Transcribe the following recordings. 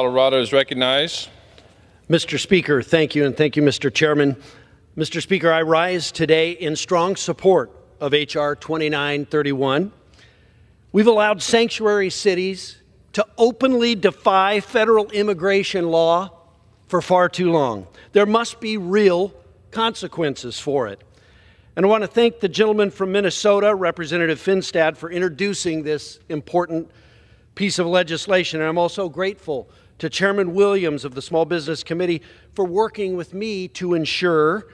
Colorado is recognized. Mr. Speaker, thank you, and thank you, Mr. Chairman. Mr. Speaker, I rise today in strong support of H.R. 2931. We've allowed sanctuary cities to openly defy federal immigration law for far too long. There must be real consequences for it. And I want to thank the gentleman from Minnesota, Representative Finstad, for introducing this important piece of legislation. And I'm also grateful to Chairman Williams of the Small Business Committee for working with me to ensure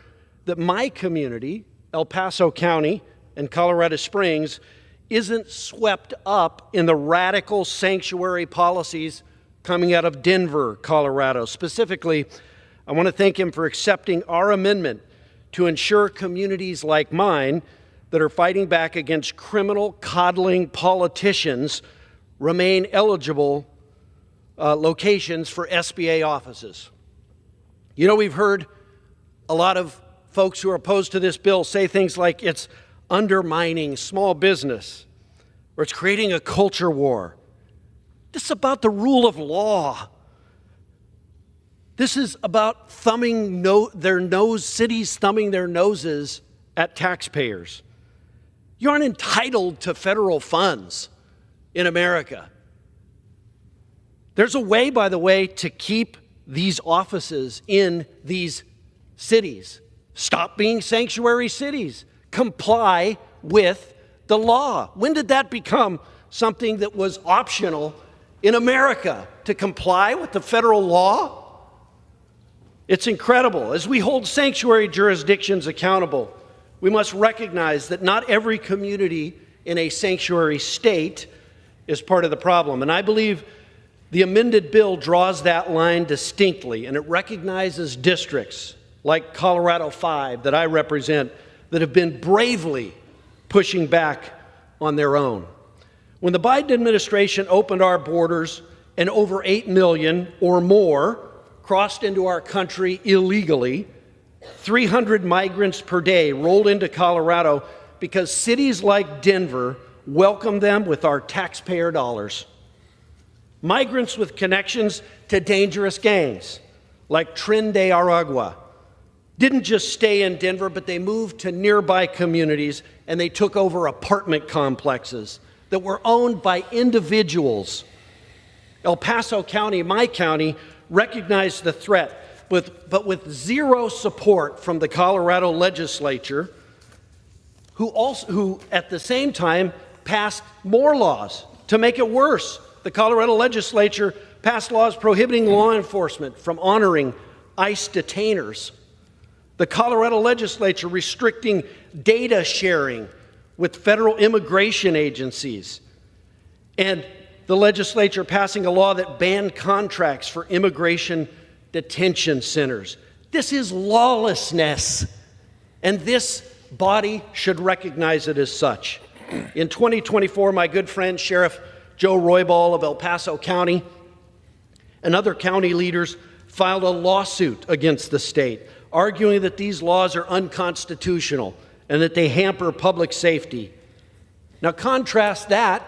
that my community, El Paso County and Colorado Springs, isn't swept up in the radical sanctuary policies coming out of Denver, Colorado. Specifically, I want to thank him for accepting our amendment to ensure communities like mine that are fighting back against criminal coddling politicians remain eligible locations for SBA offices. You know, we've heard a lot of folks who are opposed to this bill say things like it's undermining small business or it's creating a culture war. This is about the rule of law. This is about cities thumbing their noses at taxpayers. You aren't entitled to federal funds in America. There's a way, by the way, to keep these offices in these cities. Stop being sanctuary cities. Comply with the law. When did that become something that was optional in America, to comply with the federal law? It's incredible. As we hold sanctuary jurisdictions accountable, we must recognize that not every community in a sanctuary state is part of the problem. And I believe the amended bill draws that line distinctly, and it recognizes districts like Colorado 5 that I represent that have been bravely pushing back on their own. When the Biden administration opened our borders and over 8 million or more crossed into our country illegally, 300 migrants per day rolled into Colorado because cities like Denver welcomed them with our taxpayer dollars. Migrants with connections to dangerous gangs like Tren de Aragua didn't just stay in Denver, but they moved to nearby communities and they took over apartment complexes that were owned by individuals. El Paso County, my county, recognized the threat, but with zero support from the Colorado legislature, who at the same time passed more laws to make it worse. The Colorado legislature passed laws prohibiting law enforcement from honoring ICE detainers. The Colorado legislature restricting data sharing with federal immigration agencies. And the legislature passing a law that banned contracts for immigration detention centers. This is lawlessness, and this body should recognize it as such. In 2024, my good friend Sheriff Joe Roybal of El Paso County and other county leaders filed a lawsuit against the state, arguing that these laws are unconstitutional and that they hamper public safety. Now contrast that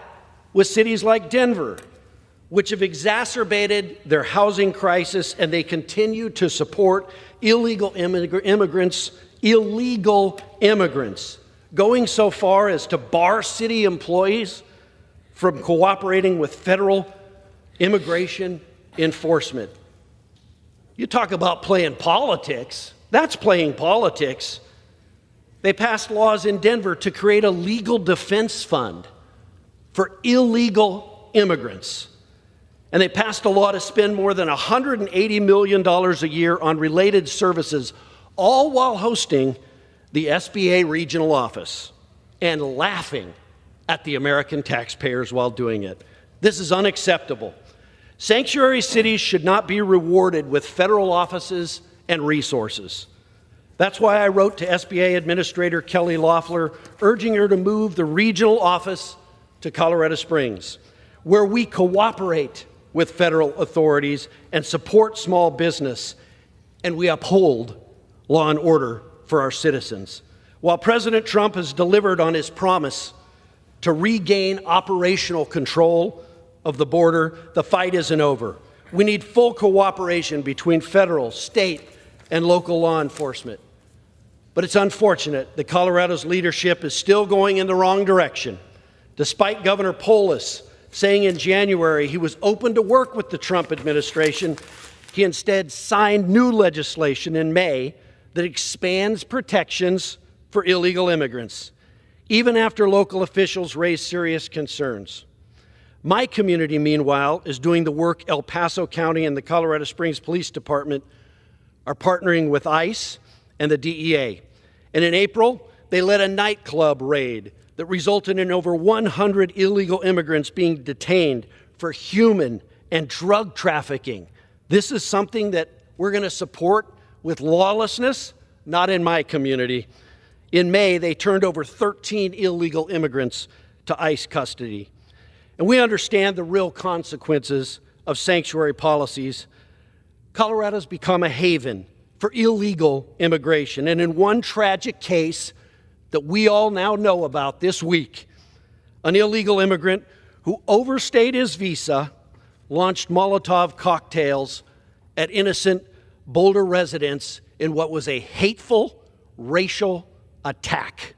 with cities like Denver, which have exacerbated their housing crisis, and they continue to support illegal immigrants, going so far as to bar city employees from cooperating with federal immigration enforcement. You talk about playing politics. That's playing politics. They passed laws in Denver to create a legal defense fund for illegal immigrants. And they passed a law to spend more than $180 million a year on related services, all while hosting the SBA regional office and laughing at the American taxpayers while doing it. This is unacceptable. Sanctuary cities should not be rewarded with federal offices and resources. That's why I wrote to SBA Administrator Kelly Loeffler, urging her to move the regional office to Colorado Springs, where we cooperate with federal authorities and support small business, and we uphold law and order for our citizens. While President Trump has delivered on his promise to regain operational control of the border, the fight isn't over. We need full cooperation between federal, state, and local law enforcement. But it's unfortunate that Colorado's leadership is still going in the wrong direction. Despite Governor Polis saying in January he was open to work with the Trump administration, he instead signed new legislation in May that expands protections for illegal immigrants, even after local officials raised serious concerns. My community, meanwhile, is doing the work El Paso County and the Colorado Springs Police Department are partnering with ICE and the DEA. And in April, they led a nightclub raid that resulted in over 100 illegal immigrants being detained for human and drug trafficking. This is something that we're going to support with lawlessness, not in my community. In May, they turned over 13 illegal immigrants to ICE custody. And we understand the real consequences of sanctuary policies. Colorado's become a haven for illegal immigration. And in one tragic case that we all now know about this week, an illegal immigrant who overstayed his visa launched Molotov cocktails at innocent Boulder residents in what was a hateful racial attack.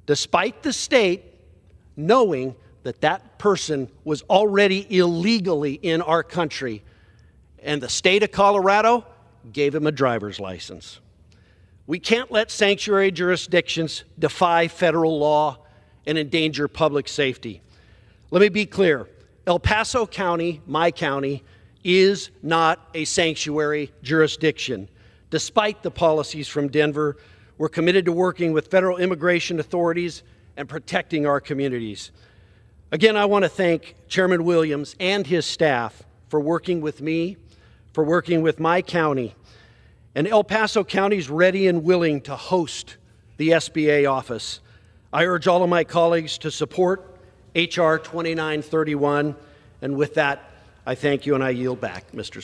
Despite the state knowing that that person was already illegally in our country, and the state of Colorado gave him a driver's license. We can't let sanctuary jurisdictions defy federal law and endanger public safety. Let me be clear. El Paso County, my county, is not a sanctuary jurisdiction. Despite the policies from Denver, we're committed to working with federal immigration authorities and protecting our communities. Again, I want to thank Chairman Williams and his staff for working with me, for working with my county. And El Paso County is ready and willing to host the SBA office. I urge all of my colleagues to support H.R. 2931. And with that, I thank you and I yield back, Mr.